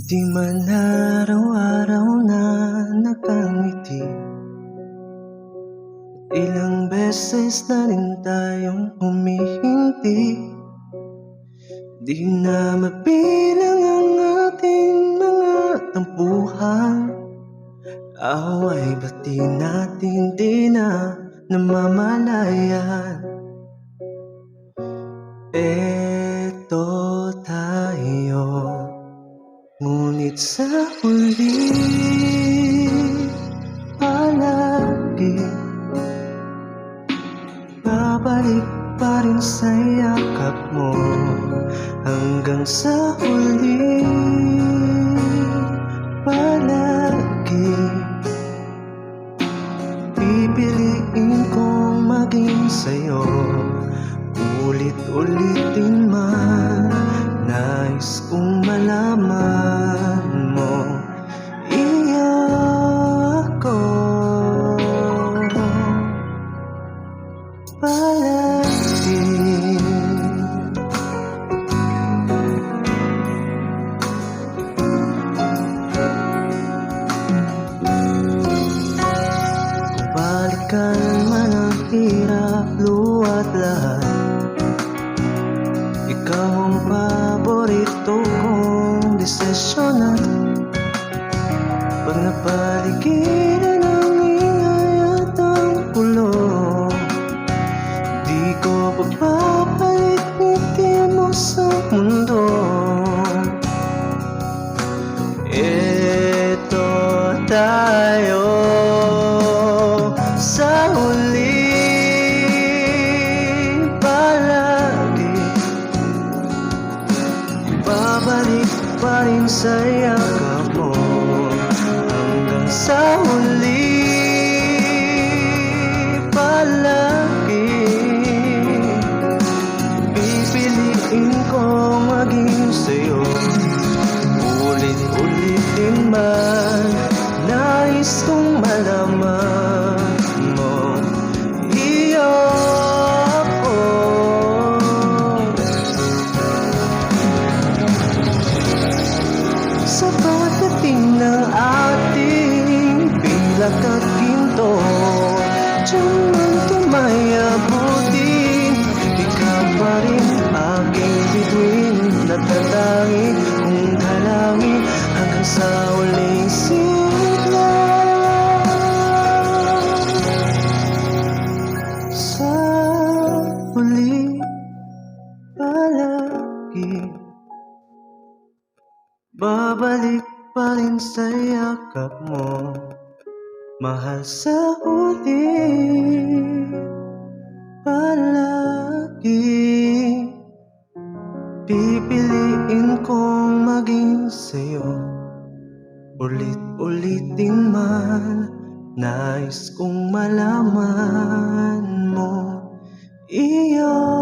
Di man araw-araw na nakangiti, ilang beses na rin tayong humihinti. Di na mabilang ang ating mga tampuhan, away ba't di natin di na namamalayan? Eto tayo, ngunit sa huli palagi babalik pa rin sa yakap mo. Hanggang sa huli palagi pipiliin kong maging sa'yo. Ulit-ulitin man, nais kong malaman mo, iyo ako palagi. Kung balikan man ang hirap, luwa't lahat, ikaw ang paborito kong desisyonan. Pag napaligiran ang ingay at ang gulo, di ko papapalit ngiti mo sa mundo. Eto tayo sa huli palagi, babalik pa rin sa yakap mo. Hanggang sa huli palagi pipiliin kong maging sa'yo. Ulit-ulitin man, nais kong malaman mo, iyo ako. Sa bawat dating ng ating pilak at ginto, diyan man tumayabutin, ikaw pa rin aking bituin. Natatangi kong dalangin hanggang sa huling sigla. Sa huli palagi babalik pa rin sa yakap mo, mahal. Sa huli palagi pipiliin kong maging sa'yo. Ulit-ulitin man, nais kong malaman mo, iyo